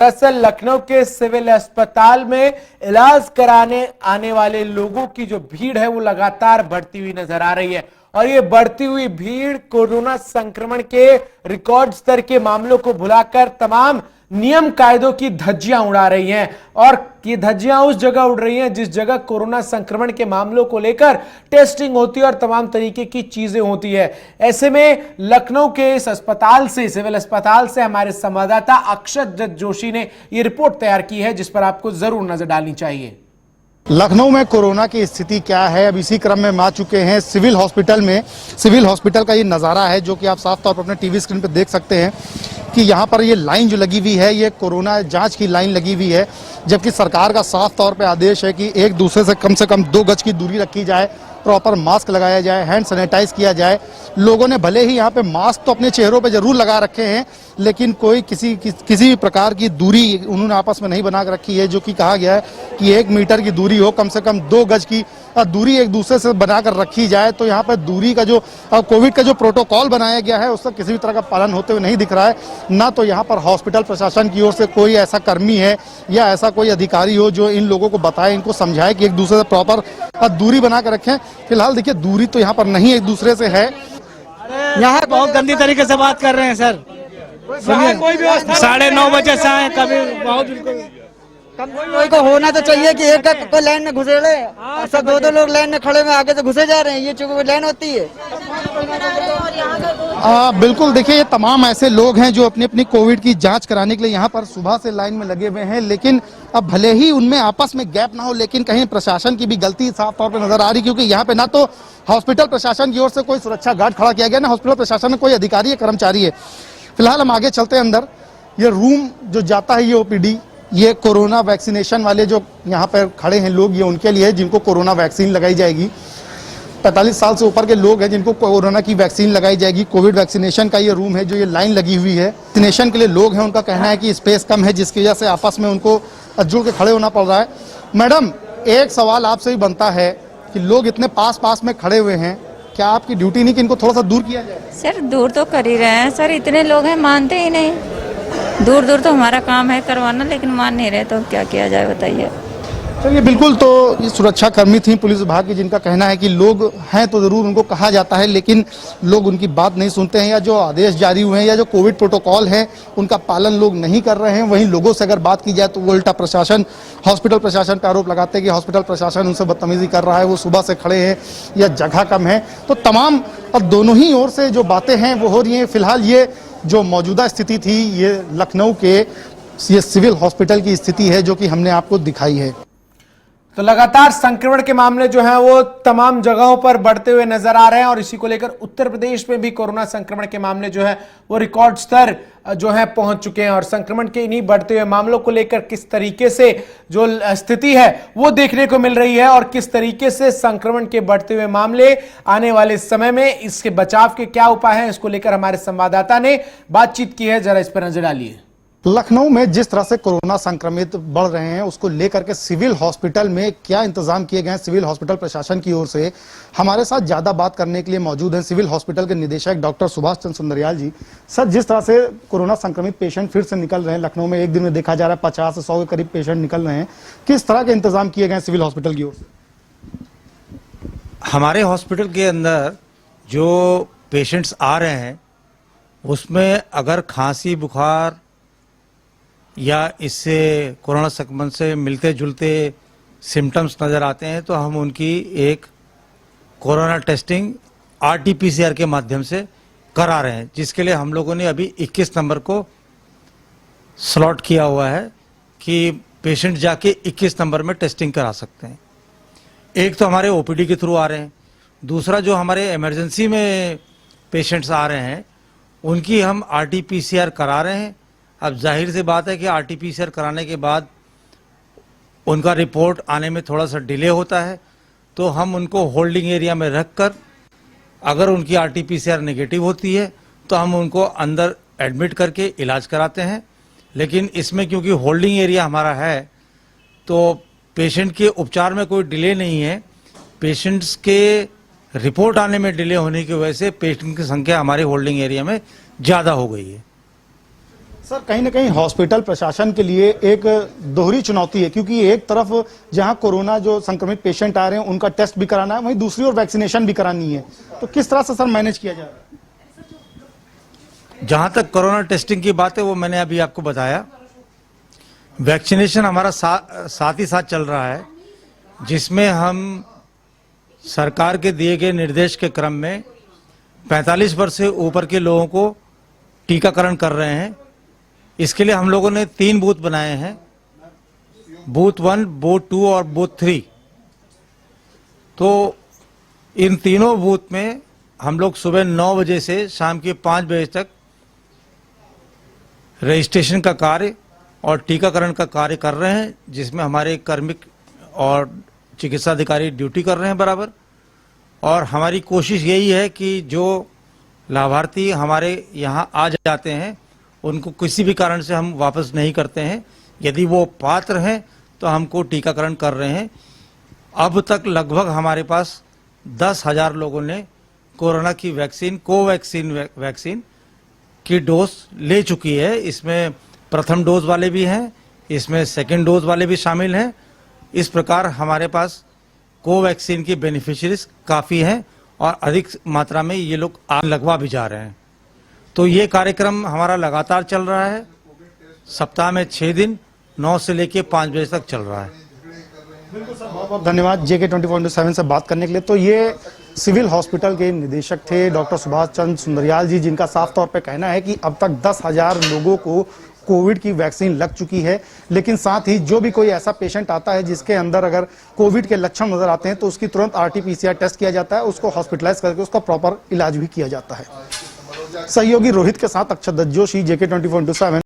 दरअसल लखनऊ के सिविल अस्पताल में इलाज कराने आने वाले लोगों की जो भीड़ है वो लगातार बढ़ती हुई नजर आ रही है और ये बढ़ती हुई भीड़ कोरोना संक्रमण के रिकॉर्ड स्तर के मामलों को भुलाकर तमाम नियम कायदों की धज्जियां उड़ा रही हैं और ये धज्जियां उस जगह उड़ रही हैं जिस जगह कोरोना संक्रमण के मामलों को लेकर टेस्टिंग होती है और तमाम तरीके की चीजें होती है। ऐसे में लखनऊ के इस अस्पताल से, सिविल अस्पताल से हमारे संवाददाता अक्षत जोशी ने ये रिपोर्ट तैयार की है जिस पर आपको जरूर नजर डालनी चाहिए। लखनऊ में कोरोना की स्थिति क्या है, अब इसी क्रम में हम आ चुके हैं सिविल हॉस्पिटल में। सिविल हॉस्पिटल का ये नज़ारा है जो कि आप साफ तौर पर अपने टीवी स्क्रीन पर देख सकते हैं कि यहाँ पर ये लाइन जो लगी हुई है ये कोरोना जांच की लाइन लगी हुई है, जबकि सरकार का साफ तौर पे आदेश है कि एक दूसरे से कम 2 गज की दूरी रखी जाए, प्रॉपर मास्क लगाया जाए, हैंड सैनिटाइज किया जाए। लोगों ने भले ही यहाँ पे मास्क तो अपने चेहरों पे जरूर लगा रखे हैं, लेकिन कोई किसी भी प्रकार की दूरी उन्होंने आपस में नहीं बना के रखी है, जो कि कहा गया है कि 1 मीटर की दूरी हो, कम से कम 2 गज की दूरी एक दूसरे से बनाकर रखी जाए। तो यहाँ पर दूरी का जो कोविड का जो प्रोटोकॉल बनाया गया है उसका किसी भी तरह का पालन होते हुए नहीं दिख रहा है। ना तो यहाँ पर हॉस्पिटल प्रशासन की ओर से कोई ऐसा कर्मी है या ऐसा कोई अधिकारी हो जो इन लोगों को बताए, इनको समझाए कि एक दूसरे से प्रॉपर दूरी बना कर रखें। फिलहाल देखिए दूरी तो यहाँ पर नहीं एक दूसरे से है। यहाँ बहुत गंदी तरीके से बात कर रहे हैं सर। 9:30 बजे से आए, कभी बहुत कोई को होना तो चाहिए कि एक कोई लाइन में घुसे ले, सब 2 लोग लाइन में खड़े में आगे से घुसे जा रहे हैं, ये चूंकि लाइन होती है। बिल्कुल, देखिए ये तमाम ऐसे लोग हैं जो अपनी अपनी कोविड की जांच कराने के लिए यहाँ पर सुबह से लाइन में लगे हुए हैं, लेकिन अब भले ही उनमें आपस में गैप ना हो, लेकिन कहीं प्रशासन की भी गलती साफ तौर पर नजर आ रही, क्योंकि यहाँ पे ना तो हॉस्पिटल प्रशासन की ओर से कोई सुरक्षा गार्ड खड़ा किया गया, ना हॉस्पिटल प्रशासन में कोई अधिकारी या कर्मचारी है। फिलहाल हम आगे चलते हैं अंदर। ये रूम जो जाता है ये ओपीडी, ये कोरोना वैक्सीनेशन वाले जो यहाँ पर खड़े हैं लोग, ये उनके लिए जिनको कोरोना वैक्सीन लगाई जाएगी। 45 साल से ऊपर के लोग हैं जिनको कोरोना की वैक्सीन लगाई जाएगी। कोविड वैक्सीनेशन का ये रूम है जो ये लाइन लगी हुई है। वैक्सीनेशन के लिए लोग हैं, उनका कहना है कि स्पेस कम है जिसकी वजह से आपस में उनको जुड़ के खड़े होना पड़ रहा है। मैडम, एक सवाल आपसे ही बनता है कि लोग इतने पास में खड़े हुए हैं, क्या आपकी ड्यूटी नहीं कि इनको थोड़ा सा दूर किया जाए? सर दूर तो कर ही रहे हैं सर, इतने लोग हैं मानते ही नहीं। दूर तो हमारा काम है करवाना, लेकिन मान नहीं रहे, तो क्या किया जाए बताइए। चलिए, बिल्कुल। तो ये सुरक्षा कर्मी थी पुलिस विभाग की जिनका कहना है कि लोग हैं तो जरूर उनको कहा जाता है, लेकिन लोग उनकी बात नहीं सुनते हैं, या जो आदेश जारी हुए हैं या जो कोविड प्रोटोकॉल है उनका पालन लोग नहीं कर रहे हैं। वहीं लोगों से अगर बात की जाए तो वो उल्टा प्रशासन, हॉस्पिटल प्रशासन पर आरोप लगाते हैं कि हॉस्पिटल प्रशासन उनसे बदतमीजी कर रहा है, वो सुबह से खड़े हैं या जगह कम है। तो तमाम अब दोनों ही ओर से जो बातें हैं वो हो रही हैं। फिलहाल ये जो मौजूदा स्थिति थी ये लखनऊ के ये सिविल हॉस्पिटल की स्थिति है जो कि हमने आपको दिखाई है। तो लगातार संक्रमण के मामले जो हैं वो तमाम जगहों पर बढ़ते हुए नजर आ रहे हैं और इसी को लेकर उत्तर प्रदेश में भी कोरोना संक्रमण के मामले जो है वो रिकॉर्ड स्तर जो है पहुंच चुके हैं और संक्रमण के इन्हीं बढ़ते हुए मामलों को लेकर किस तरीके से जो स्थिति है वो देखने को मिल रही है और किस तरीके से संक्रमण के बढ़ते हुए मामले आने वाले समय में इसके बचाव के क्या उपाय हैं, इसको लेकर हमारे संवाददाता ने बातचीत की है। जरा इस पर नजर डालिए। लखनऊ में जिस तरह से कोरोना संक्रमित बढ़ रहे हैं उसको लेकर के सिविल हॉस्पिटल में क्या इंतजाम किए गए हैं सिविल हॉस्पिटल प्रशासन की ओर से, हमारे साथ ज्यादा बात करने के लिए मौजूद हैं सिविल हॉस्पिटल के निदेशक डॉक्टर सुभाष चंद्र सुंदरियाल जी। सर, जिस तरह से कोरोना संक्रमित पेशेंट फिर से निकल रहे हैं लखनऊ में, एक दिन में देखा जा रहा है 50 से 100 के करीब पेशेंट निकल रहे हैं, किस तरह के इंतजाम किए गए सिविल हॉस्पिटल की ओर से? हमारे हॉस्पिटल के अंदर जो पेशेंट्स आ रहे हैं उसमें अगर खांसी, बुखार या इससे कोरोना संक्रमण से मिलते जुलते सिम्टम्स नज़र आते हैं तो हम उनकी एक कोरोना टेस्टिंग RT-PCR के माध्यम से करा रहे हैं, जिसके लिए हम लोगों ने अभी 21 नंबर को स्लॉट किया हुआ है कि पेशेंट जाके 21 नंबर में टेस्टिंग करा सकते हैं। एक तो हमारे OPD के थ्रू आ रहे हैं, दूसरा जो हमारे इमरजेंसी में पेशेंट्स आ रहे हैं उनकी हम RT-PCR करा रहे हैं। अब जाहिर सी बात है कि RT-PCR कराने के बाद उनका रिपोर्ट आने में थोड़ा सा डिले होता है, तो हम उनको होल्डिंग एरिया में रखकर अगर उनकी RT-PCR नेगेटिव होती है तो हम उनको अंदर एडमिट करके इलाज कराते हैं। लेकिन इसमें क्योंकि होल्डिंग एरिया हमारा है तो पेशेंट के उपचार में कोई डिले नहीं है, पेशेंट्स के रिपोर्ट आने में डिले होने की वजह से पेशेंट की संख्या हमारे होल्डिंग एरिया में ज़्यादा हो गई है। सर कहीं ना कहीं हॉस्पिटल प्रशासन के लिए एक दोहरी चुनौती है, क्योंकि एक तरफ जहां कोरोना जो संक्रमित पेशेंट आ रहे हैं उनका टेस्ट भी कराना है, वहीं दूसरी ओर वैक्सीनेशन भी करानी है, तो किस तरह से सर मैनेज किया जा रहा है? जहां तक कोरोना टेस्टिंग की बात है वो मैंने अभी आपको बताया। वैक्सीनेशन हमारा साथ ही साथ चल रहा है, जिसमें हम सरकार के दिए गए निर्देश के क्रम में 45 वर्ष से ऊपर के लोगों को टीकाकरण कर रहे हैं। इसके लिए हम लोगों ने 3 बूथ बनाए हैं, बूथ 1, बूथ 2 और बूथ 3। तो इन तीनों बूथ में हम लोग सुबह 9 बजे से शाम के 5 बजे तक रजिस्ट्रेशन का कार्य और टीकाकरण का कार्य कर रहे हैं, जिसमें हमारे कार्मिक और चिकित्सा अधिकारी ड्यूटी कर रहे हैं बराबर। और हमारी कोशिश यही है कि जो लाभार्थी हमारे यहाँ आ जाते हैं उनको किसी भी कारण से हम वापस नहीं करते हैं। यदि वो पात्र हैं तो हमको टीकाकरण कर रहे हैं। अब तक लगभग हमारे पास 10,000 लोगों ने कोरोना की वैक्सीन, कोवैक्सीन वैक्सीन की डोज ले चुकी है। इसमें प्रथम डोज वाले भी हैं, इसमें सेकेंड डोज वाले भी शामिल हैं। इस प्रकार हमारे पास कोवैक्सीन की बेनिफिशियरीज काफ़ी हैं और अधिक मात्रा में ये लोग लगवा भी जा रहे हैं। तो ये कार्यक्रम हमारा लगातार चल रहा है, सप्ताह में 6 दिन 9 से लेकर 5 बजे तक चल रहा है। बिल्कुल सर, बहुत बहुत धन्यवाद JK 24/7 से बात करने के लिए। तो ये सिविल हॉस्पिटल के निदेशक थे डॉक्टर सुभाष चंद्र सुंदरियाल जी, जिनका साफ तौर पे कहना है कि अब तक 10,000 लोगों को कोविड की वैक्सीन लग चुकी है। लेकिन साथ ही जो भी कोई ऐसा पेशेंट आता है जिसके अंदर अगर कोविड के लक्षण नजर आते हैं तो उसकी तुरंत RT-PCR टेस्ट किया जाता है, उसको हॉस्पिटलाइज करके उसका प्रॉपर इलाज भी किया जाता है। सहयोगी रोहित के साथ अक्षत जोशी, JK 24/7।